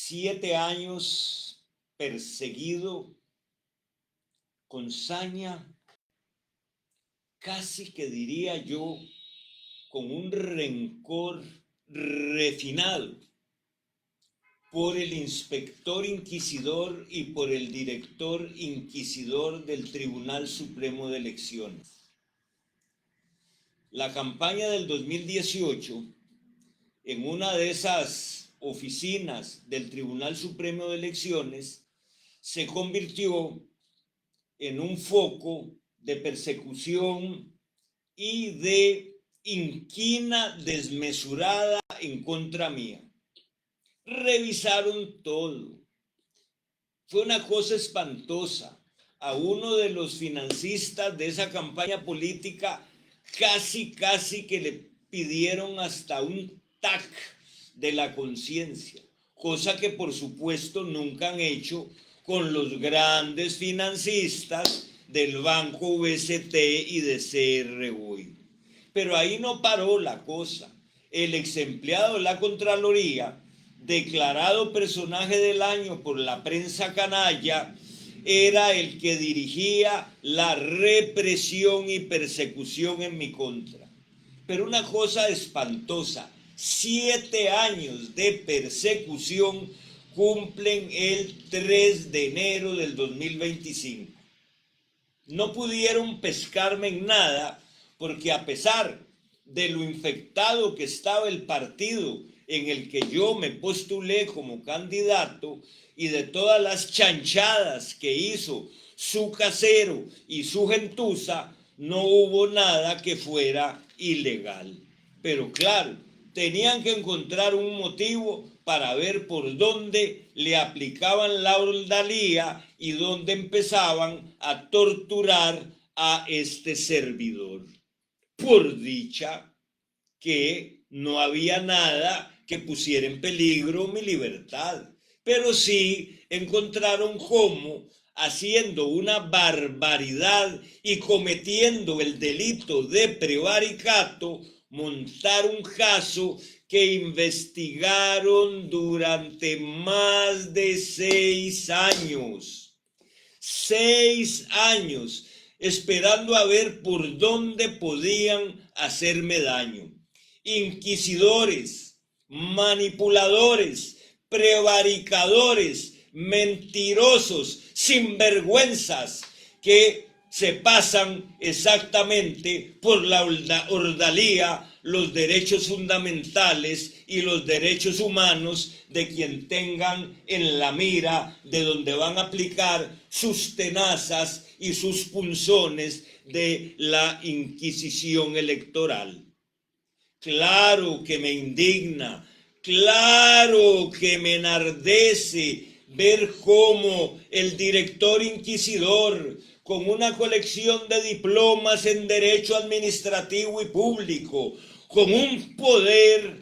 7 años perseguido con saña, casi que diría yo, con un rencor refinado por el inspector inquisidor y por el director inquisidor del Tribunal Supremo de Elecciones. La campaña del 2018, en una de esas oficinas del Tribunal Supremo de Elecciones, se convirtió en un foco de persecución y de inquina desmesurada en contra mía. Revisaron todo. Fue una cosa espantosa. A uno de los financistas de esa campaña política casi que le pidieron hasta un TAC de la conciencia, cosa que por supuesto nunca han hecho con los grandes financistas del Banco BCT y de CR hoy. Pero ahí no paró la cosa. El ex empleado de la Contraloría, declarado personaje del año por la prensa canalla, era el que dirigía la represión y persecución en mi contra. Pero una cosa espantosa, 7 años de persecución cumplen el 3 de enero del 2025. No pudieron pescarme en nada porque a pesar de lo infectado que estaba el partido en el que yo me postulé como candidato y de todas las chanchadas que hizo su casero y su gentuza, no hubo nada que fuera ilegal. Pero claro, tenían que encontrar un motivo para ver por dónde le aplicaban la ordalía y dónde empezaban a torturar a este servidor. Por dicha que no había nada que pusiera en peligro mi libertad, pero sí encontraron cómo, haciendo una barbaridad y cometiendo el delito de prevaricato, montar un caso que investigaron durante más de 6 años. 6 años esperando a ver por dónde podían hacerme daño. Inquisidores, manipuladores, prevaricadores, mentirosos, sinvergüenzas que se pasan exactamente por la ordalía los derechos fundamentales y los derechos humanos de quien tengan en la mira de donde van a aplicar sus tenazas y sus punzones de la Inquisición electoral. Claro que me indigna, claro que me enardece ver cómo el director inquisidor, con una colección de diplomas en Derecho Administrativo y Público, con un poder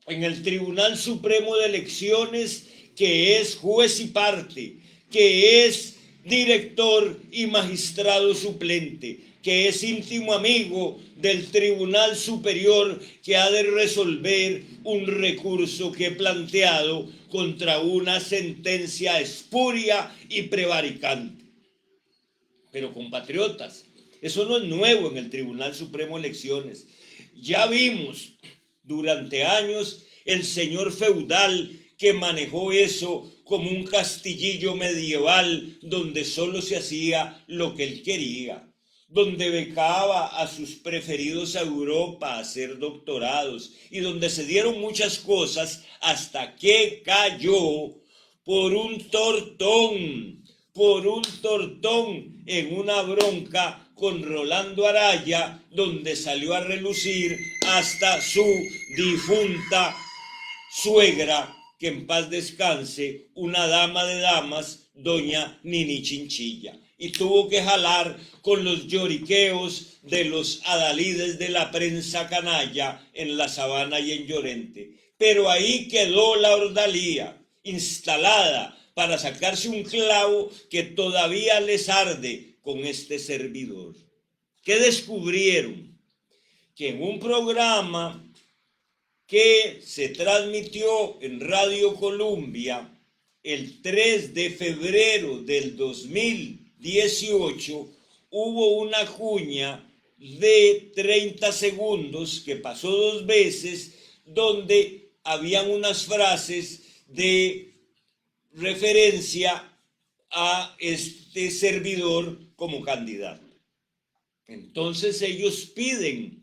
en el Tribunal Supremo de Elecciones, que es juez y parte, que es director y magistrado suplente, que es íntimo amigo del Tribunal Superior que ha de resolver un recurso que he planteado contra una sentencia espuria y prevaricante. Pero compatriotas, eso no es nuevo en el Tribunal Supremo de Elecciones. Ya vimos durante años el señor feudal que manejó eso como un castillillo medieval donde solo se hacía lo que él quería, donde becaba a sus preferidos a Europa a hacer doctorados y donde se dieron muchas cosas hasta que cayó por un tortón en una bronca con Rolando Araya, donde salió a relucir hasta su difunta suegra, que en paz descanse, una dama de damas, doña Nini Chinchilla. Y tuvo que jalar con los lloriqueos de los adalides de la prensa canalla en La Sabana y en Llorente. Pero ahí quedó la ordalía instalada para sacarse un clavo que todavía les arde con este servidor. ¿Qué descubrieron? Que en un programa que se transmitió en Radio Colombia el 3 de febrero del 2018, hubo una cuña de 30 segundos que pasó 2 veces, donde habían unas frases de referencia a este servidor como candidato. Entonces ellos piden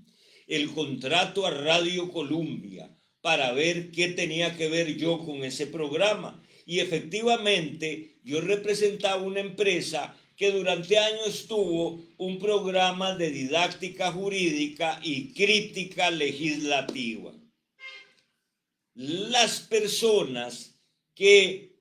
el contrato a Radio Colombia para ver qué tenía que ver yo con ese programa. Y efectivamente yo representaba una empresa que durante años tuvo un programa de didáctica jurídica y crítica legislativa. Las personas que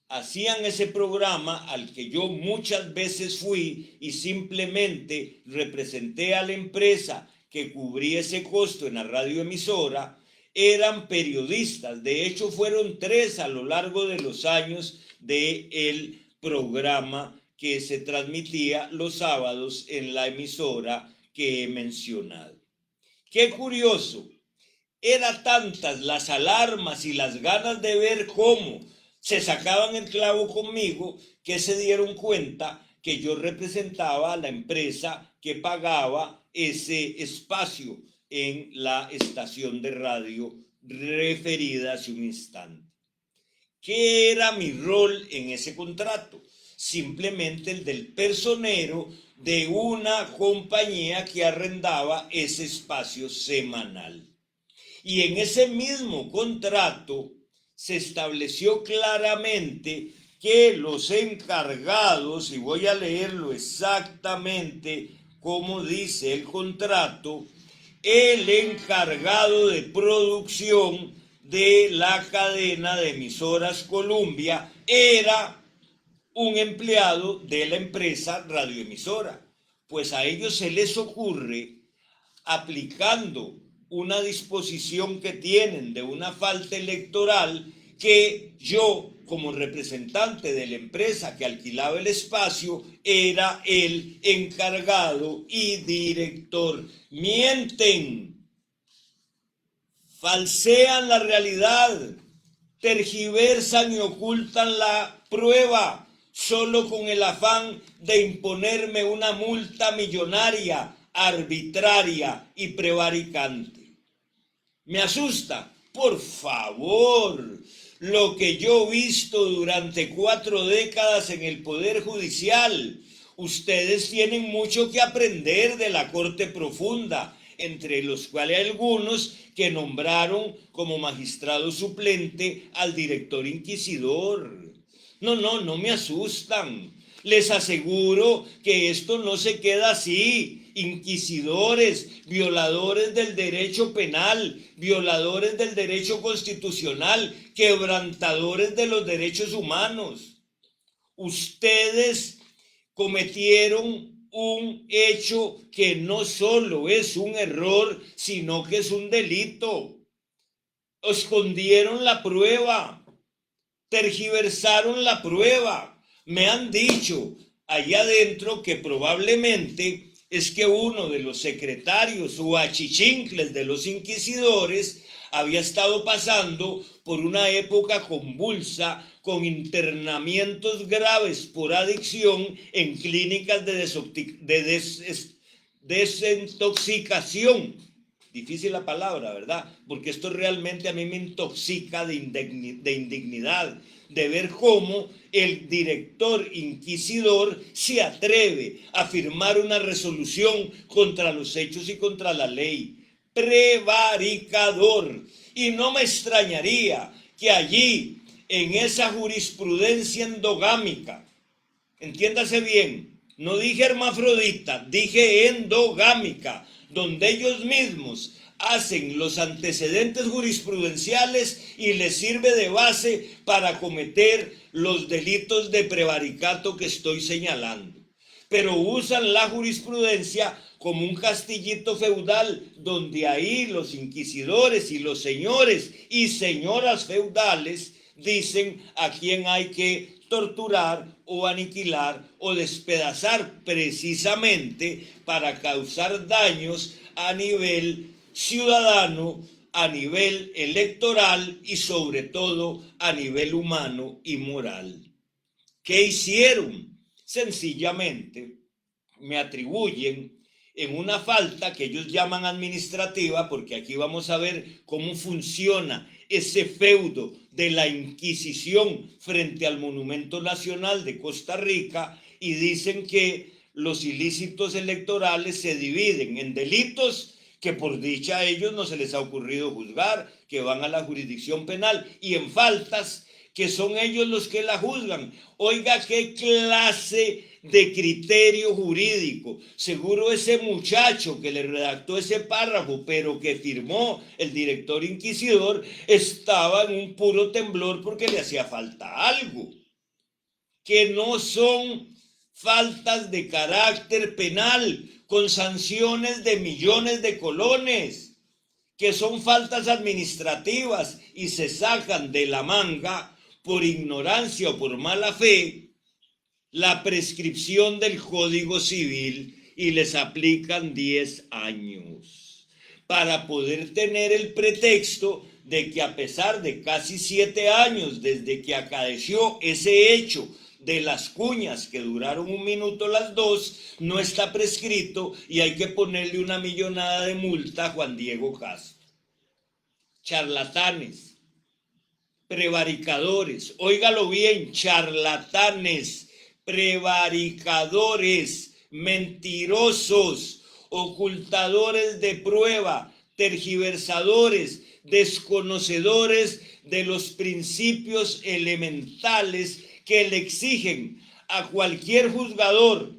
hacían ese programa, al que yo muchas veces fui y simplemente representé a la empresa que cubría ese costo en la radioemisora, eran periodistas. De hecho, fueron 3 a lo largo de los años del programa que se transmitía los sábados en la emisora que he mencionado. Qué curioso, eran tantas las alarmas y las ganas de ver cómo se sacaban el clavo conmigo, que se dieron cuenta que yo representaba a la empresa que pagaba ese espacio en la estación de radio referida hace un instante. ¿Qué era mi rol en ese contrato? Simplemente el del personero de una compañía que arrendaba ese espacio semanal. Y en ese mismo contrato se estableció claramente que los encargados, y voy a leerlo exactamente como dice el contrato, el encargado de producción de la cadena de emisoras Colombia era un empleado de la empresa radioemisora. Pues a ellos se les ocurre, aplicando una disposición que tienen de una falta electoral, que yo, como representante de la empresa que alquilaba el espacio, era el encargado y director. Mienten, falsean la realidad, tergiversan y ocultan la prueba, solo con el afán de imponerme una multa millonaria, arbitraria y prevaricante. Me asusta, por favor. Lo que yo he visto durante 4 décadas en el Poder Judicial, ustedes tienen mucho que aprender de la Corte Profunda, entre los cuales hay algunos que nombraron como magistrado suplente al director inquisidor. No me asustan. Les aseguro que esto no se queda así. Inquisidores, violadores del derecho penal, violadores del derecho constitucional, quebrantadores de los derechos humanos. Ustedes cometieron un hecho que no solo es un error, sino que es un delito. Escondieron la prueba, tergiversaron la prueba. Me han dicho allá adentro que probablemente es que uno de los secretarios o achichincles de los inquisidores había estado pasando por una época convulsa, con internamientos graves por adicción en clínicas de desintoxicación. Difícil la palabra, ¿verdad? Porque esto realmente a mí me intoxica de indignidad, de ver cómo el director inquisidor se atreve a firmar una resolución contra los hechos y contra la ley. Prevaricador. Y no me extrañaría que allí, en esa jurisprudencia endogámica, entiéndase bien, no dije hermafrodita, dije endogámica, donde ellos mismos hacen los antecedentes jurisprudenciales y les sirve de base para cometer los delitos de prevaricato que estoy señalando. Pero usan la jurisprudencia como un castillito feudal, donde ahí los inquisidores y los señores y señoras feudales dicen a quién hay que torturar o aniquilar o despedazar, precisamente para causar daños a nivel ciudadano, a nivel electoral y sobre todo a nivel humano y moral. ¿Qué hicieron? Sencillamente me atribuyen en una falta que ellos llaman administrativa, porque aquí vamos a ver cómo funciona ese feudo de la Inquisición frente al Monumento Nacional de Costa Rica, y dicen que los ilícitos electorales se dividen en delitos que por dicha a ellos no se les ha ocurrido juzgar, que van a la jurisdicción penal, y en faltas que son ellos los que la juzgan. Oiga, qué clase de criterio jurídico. Seguro ese muchacho que le redactó ese párrafo, pero que firmó el director inquisidor, estaba en un puro temblor porque le hacía falta algo. Que no son faltas de carácter penal con sanciones de millones de colones, que son faltas administrativas y se sacan de la manga por ignorancia o por mala fe la prescripción del Código Civil y les aplican 10 años para poder tener el pretexto de que a pesar de casi 7 años desde que acaeció ese hecho de las cuñas que duraron 1 minuto las dos, no está prescrito y hay que ponerle una millonada de multa a Juan Diego Castro. Charlatanes, prevaricadores, óigalo bien, charlatanes, prevaricadores, mentirosos, ocultadores de prueba, tergiversadores, desconocedores de los principios elementales que le exigen a cualquier juzgador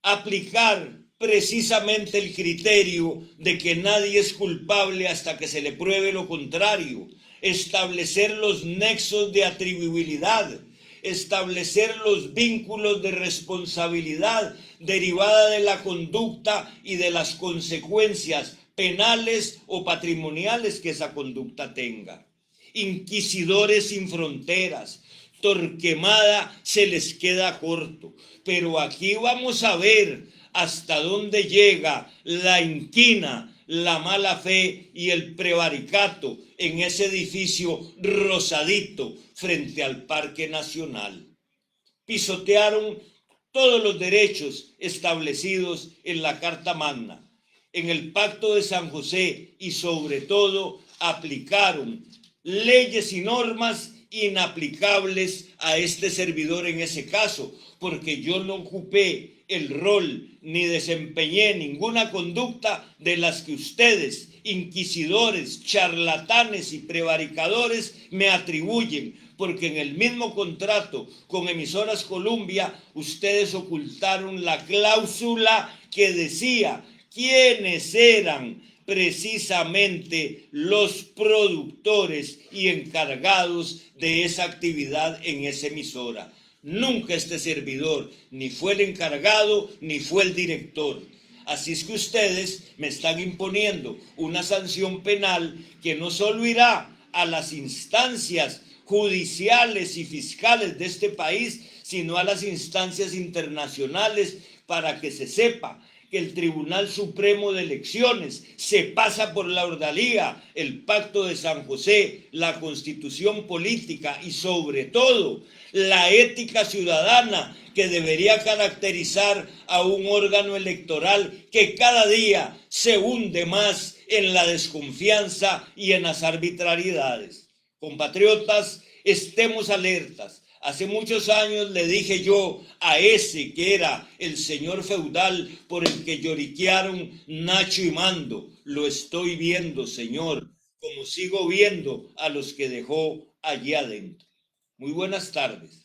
aplicar precisamente el criterio de que nadie es culpable hasta que se le pruebe lo contrario, establecer los nexos de atribuibilidad, establecer los vínculos de responsabilidad derivada de la conducta y de las consecuencias penales o patrimoniales que esa conducta tenga. Inquisidores sin fronteras, Torquemada se les queda corto, pero aquí vamos a ver hasta dónde llega la inquina, la mala fe y el prevaricato en ese edificio rosadito frente al Parque Nacional. Pisotearon todos los derechos establecidos en la Carta Magna, en el Pacto de San José, y sobre todo aplicaron leyes y normas inaplicables a este servidor en ese caso, porque yo no ocupé el rol ni desempeñé ninguna conducta de las que ustedes, inquisidores, charlatanes y prevaricadores, me atribuyen, porque en el mismo contrato con Emisoras Columbia ustedes ocultaron la cláusula que decía quiénes eran precisamente los productores y encargados de esa actividad en esa emisora. Nunca este servidor ni fue el encargado ni fue el director. Así es que ustedes me están imponiendo una sanción penal que no solo irá a las instancias judiciales y fiscales de este país, sino a las instancias internacionales, para que se sepa que el Tribunal Supremo de Elecciones se pasa por la ordalía el Pacto de San José, la Constitución Política y sobre todo la ética ciudadana que debería caracterizar a un órgano electoral que cada día se hunde más en la desconfianza y en las arbitrariedades. Compatriotas, estemos alertas. Hace muchos años le dije yo a ese que era el señor feudal por el que lloriquearon Nacho y Mando: lo estoy viendo, señor, como sigo viendo a los que dejó allí adentro. Muy buenas tardes.